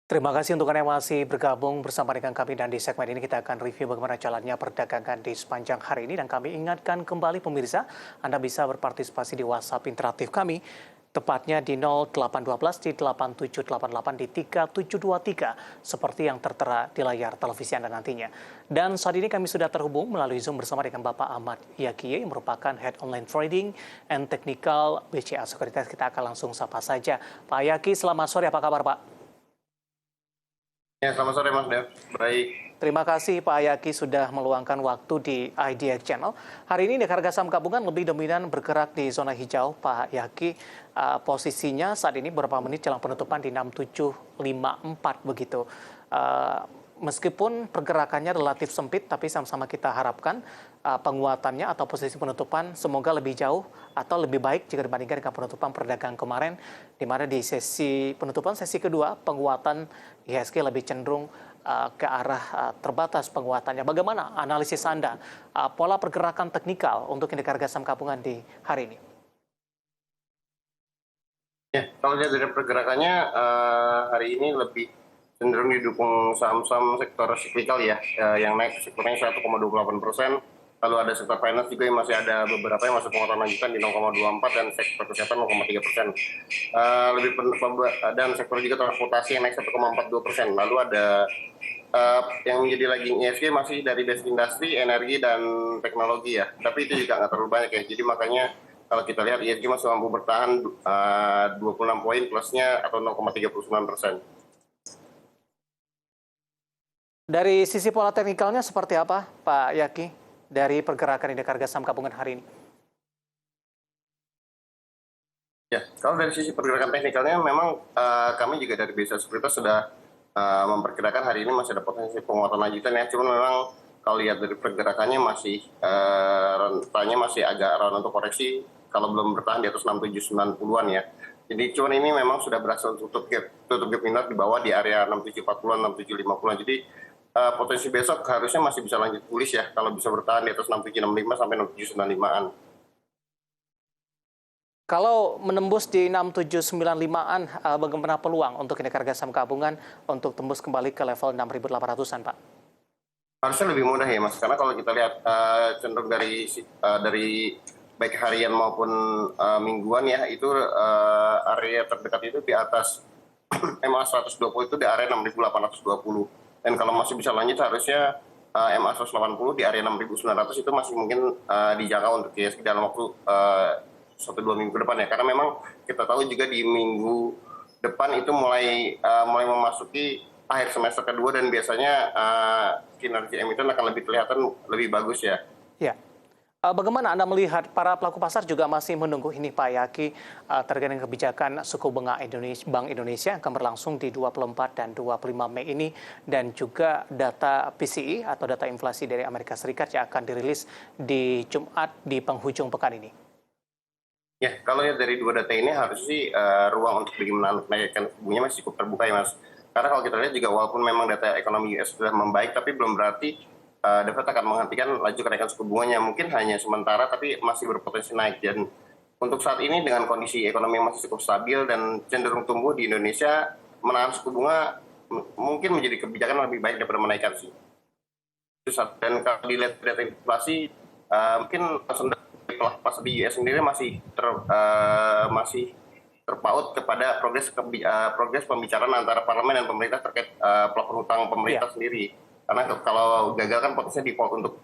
Terima kasih untuk Anda yang masih bergabung bersama dengan kami dan di segmen ini kita akan review bagaimana jalannya perdagangan di sepanjang hari ini dan kami ingatkan kembali pemirsa, Anda bisa berpartisipasi di WhatsApp interaktif kami tepatnya di 0812 di 8788 di 3723 seperti yang tertera di layar televisi Anda nantinya. Dan saat ini kami sudah terhubung melalui Zoom bersama dengan Bapak Ahmad Yakiye yang merupakan Head Online Trading and Technical BCA Sekuritas. Kita akan langsung sapa saja. Pak Yaki, selamat sore, apa kabar Pak? Ya, selamat sore Mas Dev. Baik. Terima kasih Pak Yaki sudah meluangkan waktu di IDX Channel. Hari ini indeks harga saham gabungan lebih dominan bergerak di zona hijau. Pak Yaki, posisinya saat ini beberapa menit jelang penutupan di 6754 begitu. Meskipun pergerakannya relatif sempit, tapi sama-sama kita harapkan penguatannya atau posisi penutupan semoga lebih jauh atau lebih baik jika dibandingkan dengan penutupan perdagangan kemarin, di mana di sesi penutupan sesi kedua penguatan IHSG lebih cenderung ke arah terbatas penguatannya. Bagaimana analisis Anda pola pergerakan teknikal untuk indeks harga saham gabungan di hari ini? Ya, kalau lihat dari pergerakannya hari ini lebih cenderung didukung saham-saham sektor cyclical ya, yang naik sektornya 1,28%. Lalu ada sektor finance juga yang masih ada beberapa yang masuk penguatan lanjutan di 0,24 dan sektor kesehatan 0,3%. Dan sektor juga transportasi yang naik 1,42%. Lalu ada yang menjadi lagging ISG masih dari basic industry, energi, dan teknologi ya. Tapi itu juga nggak terlalu banyak ya. Jadi makanya kalau kita lihat ISG masih mampu bertahan 26 poin plusnya atau 0,39%. Dari sisi pola teknikalnya seperti apa, Pak Yaki, dari pergerakan indeks harga saham gabungan hari ini? Ya, kalau dari sisi pergerakan teknikalnya memang kami juga dari BCA Sekuritas sudah memperkirakan hari ini masih ada potensi penguatan lanjutan ya. Cuman memang kalau lihat dari pergerakannya masih rentanya masih agak rawan untuk koreksi kalau belum bertahan di atas 6790-an ya. Jadi cuman ini memang sudah berhasil tutup gap minor di bawah di area 6740-an, 6750-an. Jadi potensi besok harusnya masih bisa lanjut bullish ya kalau bisa bertahan di atas 6765 sampai 6795-an. Kalau menembus di 6795-an, bagaimana peluang untuk indeks harga saham gabungan untuk tembus kembali ke level 6.800-an, Pak? Harusnya lebih mudah ya Mas, karena kalau kita lihat cenderung dari baik harian maupun mingguan ya, itu area terdekat itu di atas MA 120 itu di area 6.820. Dan kalau masih bisa lanjut harusnya MA 180 di area 6.900 itu masih mungkin dijangkau untuk ISG dalam waktu 1-2 minggu ke depan ya. Karena memang kita tahu juga di minggu depan itu mulai memasuki akhir semester kedua dan biasanya kinerja emiten akan lebih kelihatan lebih bagus ya. Ya. Bagaimana Anda melihat para pelaku pasar juga masih menunggu ini Pak Yaki terkait dengan kebijakan suku bunga Bank Indonesia yang akan berlangsung di 24 dan 25 Mei ini dan juga data PCE atau data inflasi dari Amerika Serikat yang akan dirilis di Jumat di penghujung pekan ini. Ya, kalau lihat dari dua data ini harus sih ruang untuk bagaimana menaikkan suku bunganya masih cukup terbuka ya Mas. Karena kalau kita lihat juga walaupun memang data ekonomi US sudah membaik, tapi belum berarti The Fed akan menghentikan laju kenaikan suku bunganya. Mungkin hanya sementara, tapi masih berpotensi naik. Dan untuk saat ini dengan kondisi ekonomi yang masih cukup stabil dan cenderung tumbuh di Indonesia, menahan suku bunga mungkin menjadi kebijakan lebih baik daripada menaikkan sih. Dan kalau dilihat data inflasi, mungkin pas di US sendiri masih terpaut kepada progres pembicaraan antara parlemen dan pemerintah terkait plafon hutang pemerintah sendiri. Karena kalau gagal kan potensinya default untuk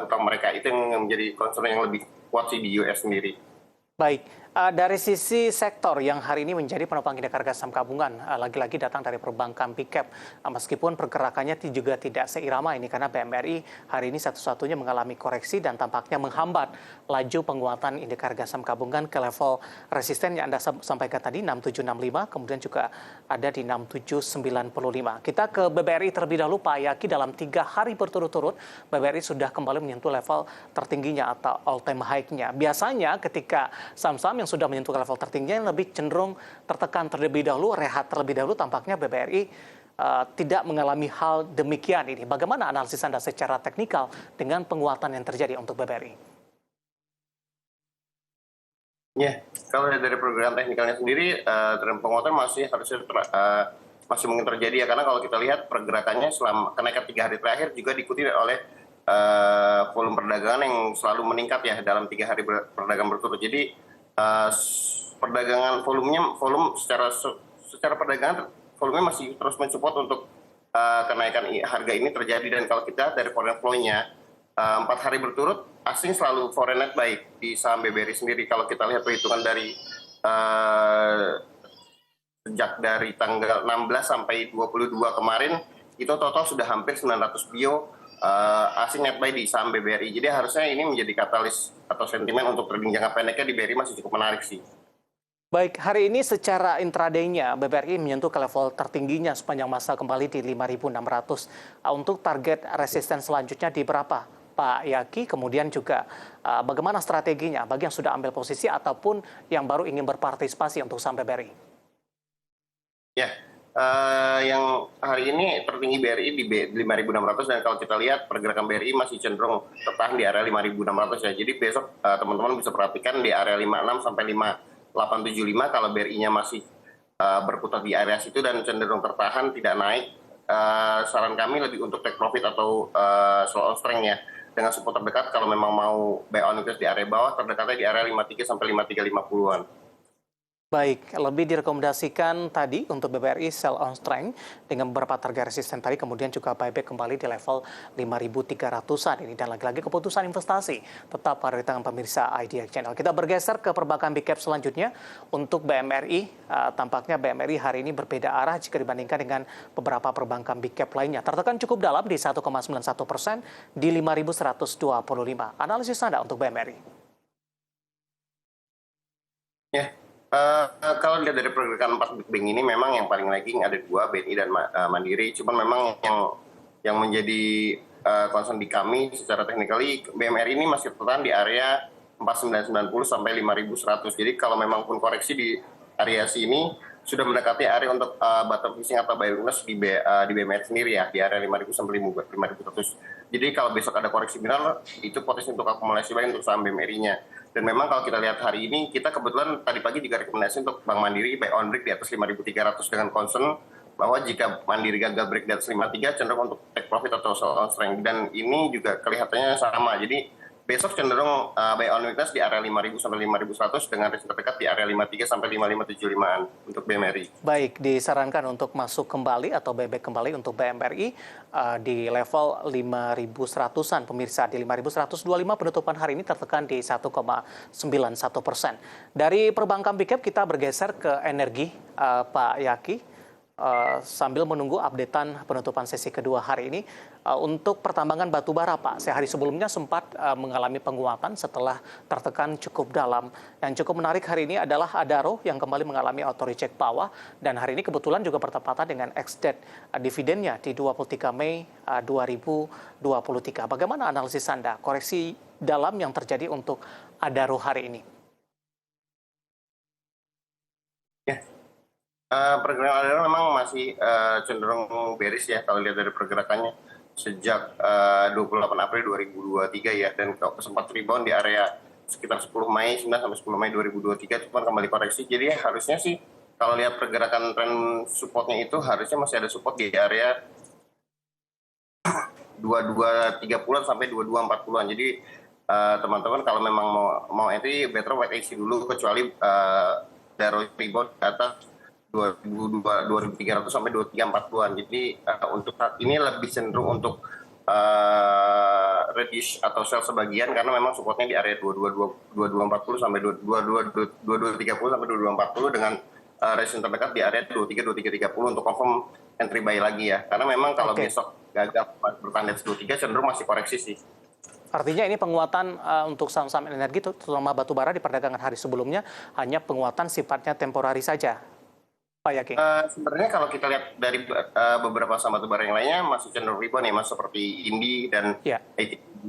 hutang mereka. Itu yang menjadi concern yang lebih kuat sih di US sendiri. Baik, dari sisi sektor yang hari ini menjadi penopang indeks harga saham gabungan, lagi-lagi datang dari perbankan big cap, meskipun pergerakannya juga tidak seirama ini karena BMRI hari ini satu-satunya mengalami koreksi dan tampaknya menghambat laju penguatan indeks harga saham gabungan ke level resisten yang Anda sampaikan tadi 6765, kemudian juga ada di 6795. Kita ke BBRI terlebih dahulu Pak Yaki, dalam 3 hari berturut-turut BBRI sudah kembali menyentuh level tertingginya atau all time high-nya. Biasanya ketika saham-saham yang sudah menyentuh level tertingginya lebih cenderung tertekan terlebih dahulu, rehat terlebih dahulu. Tampaknya BBRI tidak mengalami hal demikian ini. Bagaimana analisis Anda secara teknikal dengan penguatan yang terjadi untuk BBRI? Ya, kalau dari program teknikalnya sendiri, tren penguatan masih harusnya masih mungkin terjadi ya, karena kalau kita lihat pergerakannya selama kenaikan 3 hari terakhir juga diikuti oleh volume perdagangan yang selalu meningkat ya dalam 3 hari perdagangan berturut. Jadi perdagangan volume secara perdagangan volumenya masih terus mensupport untuk kenaikan harga ini terjadi. Dan kalau kita dari foreign flow-nya 4 hari berturut asing selalu foreign net baik di saham BBRI sendiri. Kalau kita lihat perhitungan dari sejak dari tanggal 16 sampai 22 kemarin itu total sudah hampir 900 bio asing net buy di saham BBRI. Jadi harusnya ini menjadi katalis atau sentimen untuk trading jangka pendeknya di BRI masih cukup menarik sih. Baik, hari ini secara intraday-nya BBRI menyentuh ke level tertingginya sepanjang masa kembali di 5.600. Untuk target resisten selanjutnya di berapa, Pak Yaki? Kemudian juga bagaimana strateginya bagi yang sudah ambil posisi ataupun yang baru ingin berpartisipasi untuk saham BBRI? Ya, yang hari ini tertinggi BRI di 5.600, dan kalau kita lihat pergerakan BRI masih cenderung tertahan di area 5.600 ya. Jadi besok teman-teman bisa perhatikan di area 56 sampai 5875 kalau BRI-nya masih berputar di area situ dan cenderung tertahan tidak naik. Saran kami lebih untuk take profit atau slow on strength ya. Dengan support terdekat kalau memang mau buy on weakness di area bawah, terdekatnya di area 53 sampai 5350-an. Baik, lebih direkomendasikan tadi untuk BBRI sell on strength dengan beberapa target resisten tadi, kemudian juga buyback kembali di level 5.300-an ini. Dan lagi-lagi keputusan investasi tetap ada di tangan pemirsa IDX Channel. Kita bergeser ke perbankan big cap selanjutnya untuk BMRI. Tampaknya BMRI hari ini berbeda arah jika dibandingkan dengan beberapa perbankan big cap lainnya. Tertekan cukup dalam di 1,91% di 5.125. Analisis Anda untuk BMRI? Ya. Kalau lihat dari pergerakan 4 big bank ini memang yang paling lagging ada 2, BNI dan Mandiri. Cuman memang yang menjadi concern di kami secara technically, BMRI ini masih tertahan di area 4990 sampai 5100. Jadi kalau memang pun koreksi di area sini sudah mendekati area untuk bottom fishing atau buy weakness di BMRI sendiri ya, di area 5000 sampai 5100. Jadi kalau besok ada koreksi minor, itu potensi untuk akumulasi baik untuk saham BMRI-nya. Dan memang kalau kita lihat hari ini, kita kebetulan tadi pagi juga rekomendasi untuk Bank Mandiri buy on break di atas 5.300 dengan concern bahwa jika Mandiri gagal break di atas 53 cenderung untuk take profit atau sell on strength. Dan ini juga kelihatannya sama. Jadi besok cenderung buy on weakness di area 5.000 sampai 5.100 dengan resisten terdekat di area 53 sampai 5575-an untuk BMRI. Baik, disarankan untuk masuk kembali atau buyback kembali untuk BMRI di level 5.100-an pemirsa. Di 5.125 penutupan hari ini tertekan di 1,91%. Dari perbankan big cap kita bergeser ke energi, Pak Yaki. Sambil menunggu updatean penutupan sesi kedua hari ini untuk pertambangan batubara, Pak. Sehari sebelumnya sempat mengalami penguatan setelah tertekan cukup dalam. Yang cukup menarik hari ini adalah Adaro yang kembali mengalami auto reject bawah, dan hari ini kebetulan juga bertepatan dengan ex-date dividennya di 23 Mei 2023. Bagaimana analisis Anda koreksi dalam yang terjadi untuk Adaro hari ini? Pergerakan Adaro memang masih cenderung bearish ya kalau lihat dari pergerakannya sejak 28 April 2023 ya, dan sempat rebound di area sekitar 10 Mei 9 sampai 10 Mei 2023 cuma kembali koreksi. Jadi harusnya sih kalau lihat pergerakan tren supportnya itu harusnya masih ada support di area 2230-an sampai 2240-an. Jadi teman-teman kalau memang mau entry better wait and see dulu, kecuali Adaro rebound ke atas 2.300 sampai 2.340-an. Jadi untuk saat ini lebih cenderung untuk reduce atau sell sebagian karena memang supportnya di area 2240 sampai 2230 sampai 2240 dengan resistance terdekat di area 2330 untuk confirm entry buy lagi ya. Karena memang kalau besok gagal bertahan di 23 cenderung masih koreksi sih. Artinya ini penguatan untuk saham-saham energi terutama batubara di perdagangan hari sebelumnya hanya penguatan sifatnya temporari saja, Pak Yaki? Sebenarnya kalau kita lihat dari beberapa saham batubara yang lainnya masih cenderung rebound ya Mas, seperti Indi dan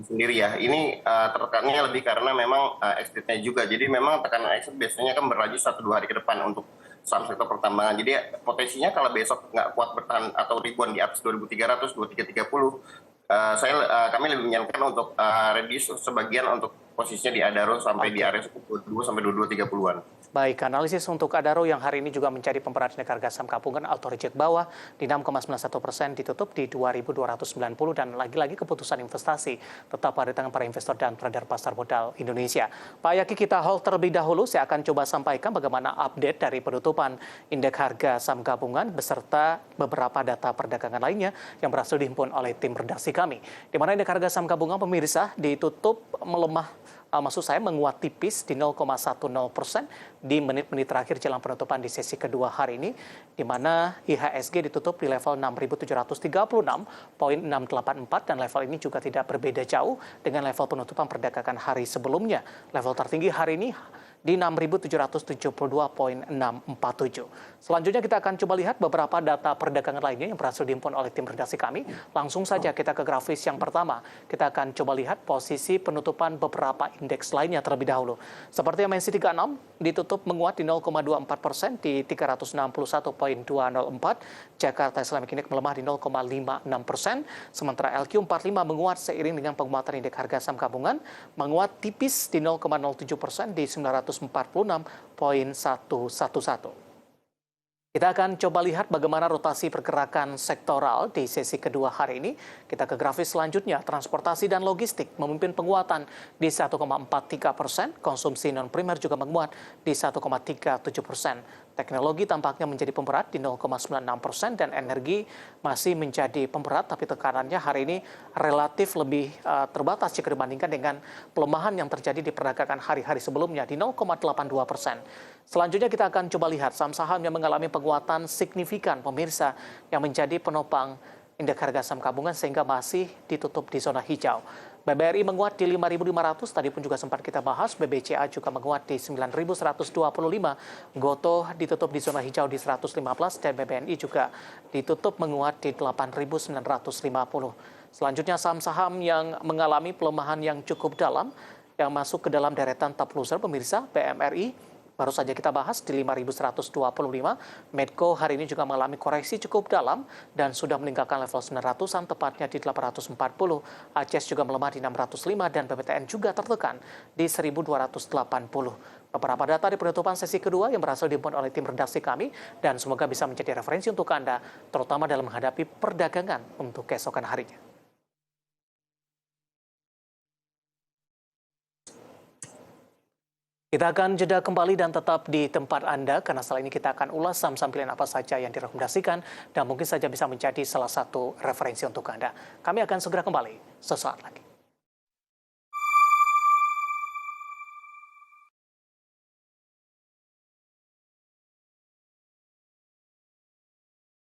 sendiri ya. Ini tertekannya lebih karena memang exit-nya juga. Jadi memang tekanan exit biasanya kan berlanjut 1-2 hari ke depan untuk saham sektor pertambangan. Jadi potensinya kalau besok nggak kuat bertahan atau rebound di atas 2.300, 2.330, kami lebih menyarankan untuk reduce sebagian untuk posisinya di Adaro sampai di Oke. area 22 sampai 22.30-an. Baik, analisis untuk Adaro yang hari ini juga menjadi pemberat indeks harga saham gabungan auto reject bawah di 6,91% ditutup di 2.290 dan lagi-lagi keputusan investasi tetap ada di tangan para investor dan trader pasar modal Indonesia. Pak Yaki, kita hold terlebih dahulu. Saya akan coba sampaikan bagaimana update dari penutupan indeks harga saham gabungan beserta beberapa data perdagangan lainnya yang berhasil dihimpun oleh tim redaksi kami. Di mana indeks harga saham gabungan pemirsa ditutup melemah, maksud saya menguat tipis di 0,10% di menit-menit terakhir jelang penutupan di sesi kedua hari ini, di mana IHSG ditutup di level 6.736,684 dan level ini juga tidak berbeda jauh dengan level penutupan perdagangan hari sebelumnya. Level tertinggi hari ini di 6.772,647. Selanjutnya kita akan coba lihat beberapa data perdagangan lainnya yang berhasil dihimpun oleh tim redaksi kami. Langsung saja kita ke grafis yang pertama. Kita akan coba lihat posisi penutupan beberapa indeks lainnya terlebih dahulu. Seperti MNC 36 ditutup menguat di 0,24% di 361,204. Jakarta Islamic Index melemah di 0,56%. Sementara LQ45 menguat seiring dengan penguatan indeks harga saham gabungan menguat tipis di 0,07% di 946,111. Kita akan coba lihat bagaimana rotasi pergerakan sektoral di sesi kedua hari ini. Kita ke grafis selanjutnya. Transportasi dan logistik memimpin penguatan di 1,43%. Konsumsi non-primer juga menguat di 1,37%. Teknologi tampaknya menjadi pemberat di 0,96% dan energi masih menjadi pemberat, tapi tekanannya hari ini relatif lebih terbatas jika dibandingkan dengan pelemahan yang terjadi di perdagangan hari-hari sebelumnya di 0,82%. Selanjutnya kita akan coba lihat saham-saham yang mengalami penguatan signifikan pemirsa yang menjadi penopang indeks harga saham gabungan sehingga masih ditutup di zona hijau. BBRI menguat di 5.500, tadi pun juga sempat kita bahas. BBCA juga menguat di 9.125. Gotoh ditutup di zona hijau di 115 dan BBNI juga ditutup menguat di 8.950. Selanjutnya saham-saham yang mengalami pelemahan yang cukup dalam yang masuk ke dalam deretan top loser pemirsa. BMRI baru saja kita bahas di 5.125. Medco hari ini juga mengalami koreksi cukup dalam dan sudah meninggalkan level 900-an, tepatnya di 840. ACES juga melemah di 605 dan PPTN juga tertekan di 1.280. Beberapa data di penutupan sesi kedua yang berhasil dihimpun oleh tim redaksi kami dan semoga bisa menjadi referensi untuk Anda, terutama dalam menghadapi perdagangan untuk keesokan harinya. Kita akan jeda kembali dan tetap di tempat Anda, karena setelah ini kita akan ulas saham-saham pilihan apa saja yang direkomendasikan dan mungkin saja bisa menjadi salah satu referensi untuk Anda. Kami akan segera kembali sesaat lagi.